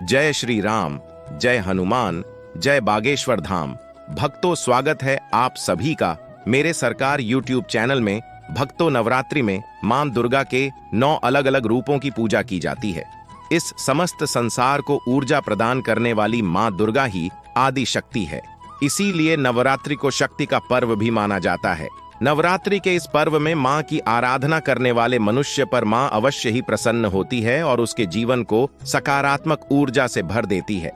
जय श्री राम, जय हनुमान, जय बागेश्वर धाम। भक्तों, स्वागत है आप सभी का मेरे सरकार YouTube चैनल में। भक्तों, नवरात्रि में मां दुर्गा के 9 अलग अलग रूपों की पूजा की जाती है। इस समस्त संसार को ऊर्जा प्रदान करने वाली मां दुर्गा ही आदि शक्ति है। इसीलिए नवरात्रि को शक्ति का पर्व भी माना जाता है। नवरात्रि के इस पर्व में मां की आराधना करने वाले मनुष्य पर मां अवश्य ही प्रसन्न होती है और उसके जीवन को सकारात्मक ऊर्जा से भर देती है।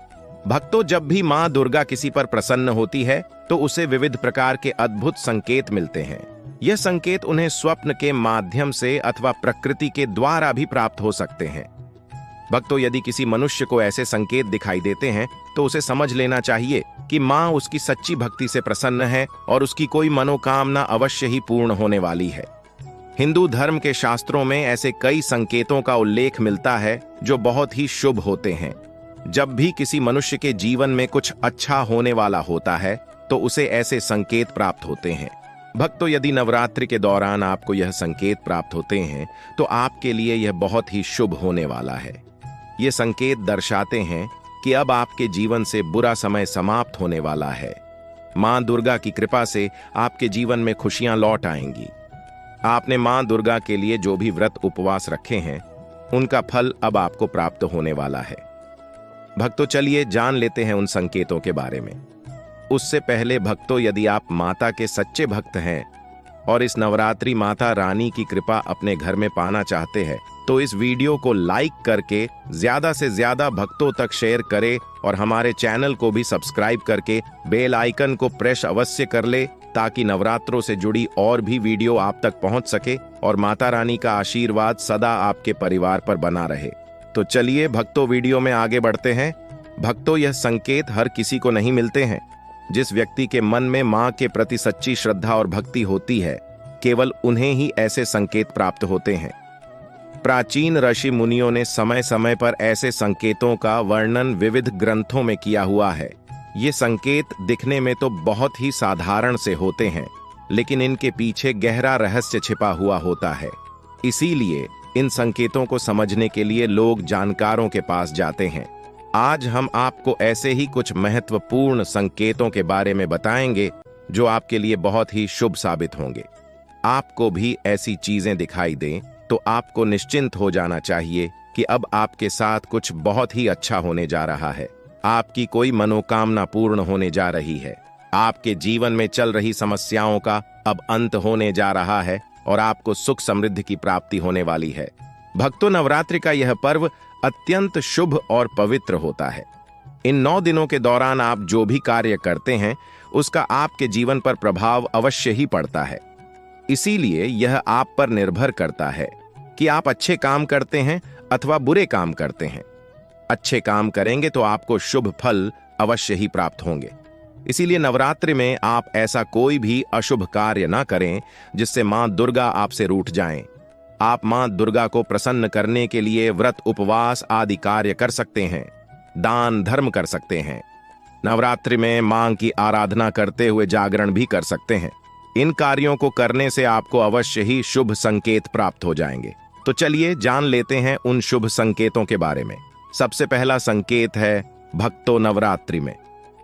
भक्तों, जब भी मां दुर्गा किसी पर प्रसन्न होती है तो उसे विविध प्रकार के अद्भुत संकेत मिलते हैं। यह संकेत उन्हें स्वप्न के माध्यम से अथवा प्रकृति के द्वारा भी प्राप्त हो सकते हैं। भक्तों, यदि किसी मनुष्य को ऐसे संकेत दिखाई देते हैं तो उसे समझ लेना चाहिए कि मां उसकी सच्ची भक्ति से प्रसन्न है और उसकी कोई मनोकामना अवश्य ही पूर्ण होने वाली है। हिंदू धर्म के शास्त्रों में ऐसे कई संकेतों का उल्लेख मिलता है जो बहुत ही शुभ होते हैं। जब भी किसी मनुष्य के जीवन में कुछ अच्छा होने वाला होता है तो उसे ऐसे संकेत प्राप्त होते हैं। भक्तों, यदि नवरात्रि के दौरान आपको यह संकेत प्राप्त होते हैं तो आपके लिए यह बहुत ही शुभ होने वाला है। ये संकेत दर्शाते हैं कि अब आपके जीवन से बुरा समय समाप्त होने वाला है। मां दुर्गा की कृपा से आपके जीवन में खुशियां लौट आएंगी। आपने मां दुर्गा के लिए जो भी व्रत उपवास रखे हैं उनका फल अब आपको प्राप्त होने वाला है। भक्तों, चलिए जान लेते हैं उन संकेतों के बारे में। उससे पहले भक्तों, यदि आप माता के सच्चे भक्त हैं और इस नवरात्रि माता रानी की कृपा अपने घर में पाना चाहते हैं तो इस वीडियो को लाइक करके ज्यादा से ज्यादा भक्तों तक शेयर करें और हमारे चैनल को भी सब्सक्राइब करके बेल आइकन को प्रेस अवश्य कर ले ताकि नवरात्रों से जुड़ी और भी वीडियो आप तक पहुंच सके और माता रानी का आशीर्वाद सदा आपके परिवार पर बना रहे। तो चलिए भक्तों, वीडियो में आगे बढ़ते हैं। भक्तों, यह संकेत हर किसी को नहीं मिलते हैं। जिस व्यक्ति के मन में मां के प्रति सच्ची श्रद्धा और भक्ति होती है, केवल उन्हें ही ऐसे संकेत प्राप्त होते हैं। प्राचीन ऋषि मुनियों ने समय समय पर ऐसे संकेतों का वर्णन विविध ग्रंथों में किया हुआ है। ये संकेत दिखने में तो बहुत ही साधारण से होते हैं, लेकिन इनके पीछे गहरा रहस्य छिपा हुआ होता है। इसीलिए इन संकेतों को समझने के लिए लोग जानकारों के पास जाते हैं। आज हम आपको ऐसे ही कुछ महत्वपूर्ण संकेतों के बारे में बताएंगे जो आपके लिए बहुत ही शुभ साबित होंगे। आपको भी ऐसी चीजें दिखाई दें तो आपको निश्चिंत हो जाना चाहिए कि अब आपके साथ कुछ बहुत ही अच्छा होने जा रहा है। आपकी कोई मनोकामना पूर्ण होने जा रही है। आपके जीवन में चल रही समस्याओं का अब अंत होने जा रहा है और आपको सुख समृद्धि की प्राप्ति होने वाली है। भक्तों, नवरात्रि का यह पर्व अत्यंत शुभ और पवित्र होता है। इन 9 दिनों के दौरान आप जो भी कार्य करते हैं उसका आपके जीवन पर प्रभाव अवश्य ही पड़ता है। इसीलिए यह आप पर निर्भर करता है कि आप अच्छे काम करते हैं अथवा बुरे काम करते हैं। अच्छे काम करेंगे तो आपको शुभ फल अवश्य ही प्राप्त होंगे। इसीलिए नवरात्रि में आप ऐसा कोई भी अशुभ कार्य ना करें जिससे मां दुर्गा आपसे रूठ जाएं। आप मां दुर्गा को प्रसन्न करने के लिए व्रत, उपवास आदि कार्य कर सकते हैं, दान धर्म कर सकते हैं। नवरात्रि में मां की आराधना करते हुए जागरण भी कर सकते हैं। इन कार्यों को करने से आपको अवश्य ही शुभ संकेत प्राप्त हो जाएंगे। तो चलिए जान लेते हैं उन शुभ संकेतों के बारे में। सबसे पहला संकेत है भक्तों, नवरात्रि में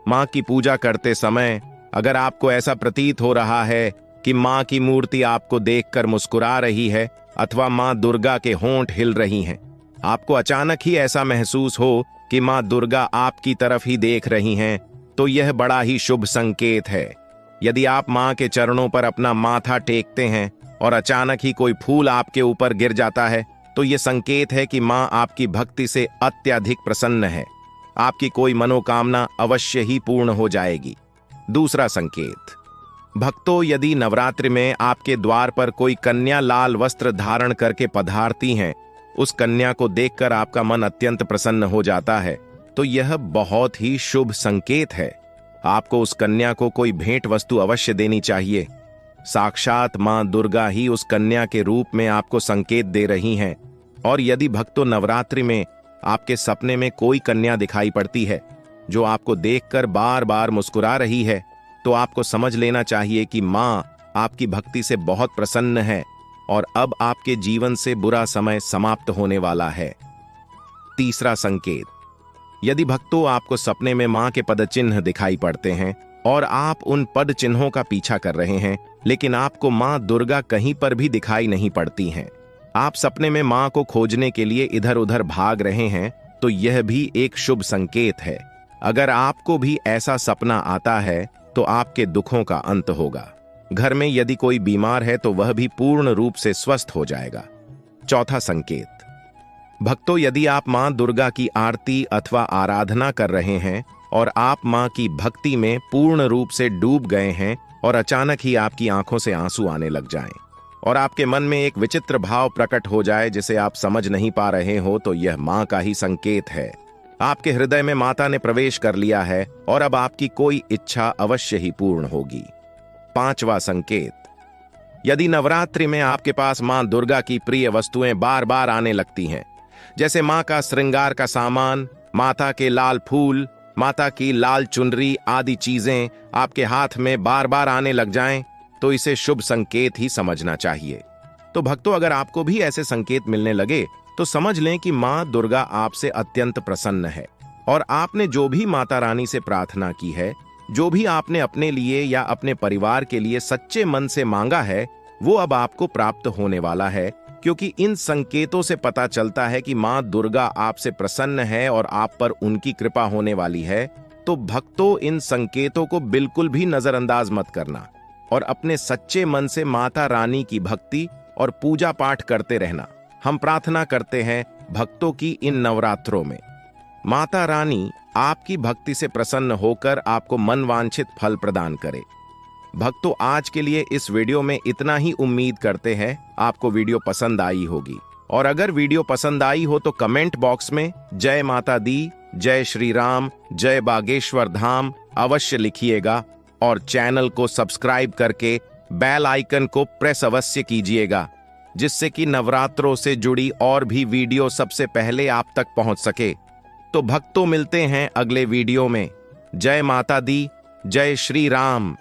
मां की पूजा करते समय अगर आपको ऐसा प्रतीत हो रहा है कि मां की मूर्ति आपको देखकर मुस्कुरा रही है अथवा मां दुर्गा के होंठ हिल रही हैं, आपको अचानक ही ऐसा महसूस हो कि मां दुर्गा आपकी तरफ ही देख रही हैं, तो यह बड़ा ही शुभ संकेत है। यदि आप मां के चरणों पर अपना माथा टेकते हैं और अचानक ही कोई फूल आपके ऊपर गिर जाता है तो यह संकेत है कि मां आपकी भक्ति से अत्यधिक प्रसन्न है। आपकी कोई मनोकामना अवश्य ही पूर्ण हो जाएगी। दूसरा संकेत, भक्तों, यदि नवरात्रि में आपके द्वार पर कोई कन्या लाल वस्त्र धारण करके पधारती हैं, उस कन्या को देखकर आपका मन अत्यंत प्रसन्न हो जाता है, तो यह बहुत ही शुभ संकेत है। आपको उस कन्या को कोई भेंट वस्तु अवश्य देनी चाहिए। साक्षात मां दुर्गा ही उस कन्या के रूप में आपको संकेत दे रही हैं। और यदि भक्तों, नवरात्रि में आपके सपने में कोई कन्या दिखाई पड़ती है जो आपको देखकर बार बार मुस्कुरा रही है, तो आपको समझ लेना चाहिए कि मां आपकी भक्ति से बहुत प्रसन्न है और अब आपके जीवन से बुरा समय समाप्त होने वाला है। तीसरा संकेत, यदि भक्तों आपको सपने में मां के पद चिन्ह दिखाई पड़ते हैं और आप उन पद चिन्हों का पीछा कर रहे हैं, लेकिन आपको मां दुर्गा कहीं पर भी दिखाई नहीं पड़ती हैं, आप सपने में मां को खोजने के लिए इधर उधर भाग रहे हैं, तो यह भी एक शुभ संकेत है। अगर आपको भी ऐसा सपना आता है तो आपके दुखों का अंत होगा। घर में यदि कोई बीमार है तो वह भी पूर्ण रूप से स्वस्थ हो जाएगा। चौथा संकेत, भक्तों यदि आप मां दुर्गा की आरती अथवा आराधना कर रहे हैं और आप मां की भक्ति में पूर्ण रूप से डूब गए हैं और अचानक ही आपकी आंखों से आंसू आने लग जाएं और आपके मन में एक विचित्र भाव प्रकट हो जाए जिसे आप समझ नहीं पा रहे हो, तो यह मां का ही संकेत है। आपके हृदय में माता ने प्रवेश कर लिया है और अब आपकी कोई इच्छा अवश्य ही पूर्ण होगी। पांचवा संकेत, यदि नवरात्रि में आपके पास मां दुर्गा की प्रिय वस्तुएं बार बार आने लगती हैं, जैसे मां का श्रृंगार का सामान, माता के लाल फूल, माता की लाल चुनरी आदि चीजें आपके हाथ में बार बार आने लग जाएं, तो इसे शुभ संकेत ही समझना चाहिए। तो भक्तों अगर आपको भी ऐसे संकेत मिलने लगे तो समझ लें कि मां दुर्गा आपसे अत्यंत प्रसन्न है और आपने जो भी माता रानी से प्रार्थना की है, जो भी आपने अपने लिए या अपने परिवार के लिए सच्चे मन से मांगा है, वो अब आपको प्राप्त होने वाला है, क्योंकि इन संकेतों से पता चलता है कि मां दुर्गा आपसे प्रसन्न है और आप पर उनकी कृपा होने वाली है। तो भक्तों इन संकेतों को बिल्कुल भी नजरअंदाज मत करना और अपने सच्चे मन से माता रानी की भक्ति और पूजा पाठ करते रहना। हम प्रार्थना करते हैं भक्तों की इन नवरात्रों में माता रानी आपकी भक्ति से प्रसन्न होकर आपको मनवांछित फल प्रदान करे। भक्तों आज के लिए इस वीडियो में इतना ही। उम्मीद करते हैं आपको वीडियो पसंद आई होगी, और अगर वीडियो पसंद आई हो तो कमेंट बॉक्स में जय माता दी, जय श्री राम, जय बागेश्वर धाम अवश्य लिखिएगा और चैनल को सब्सक्राइब करके बेल आइकन को प्रेस अवश्य कीजिएगा, जिससे कि नवरात्रों से जुड़ी और भी वीडियो सबसे पहले आप तक पहुंच सके। तो भक्तों मिलते हैं अगले वीडियो में। जय माता दी, जय श्री राम।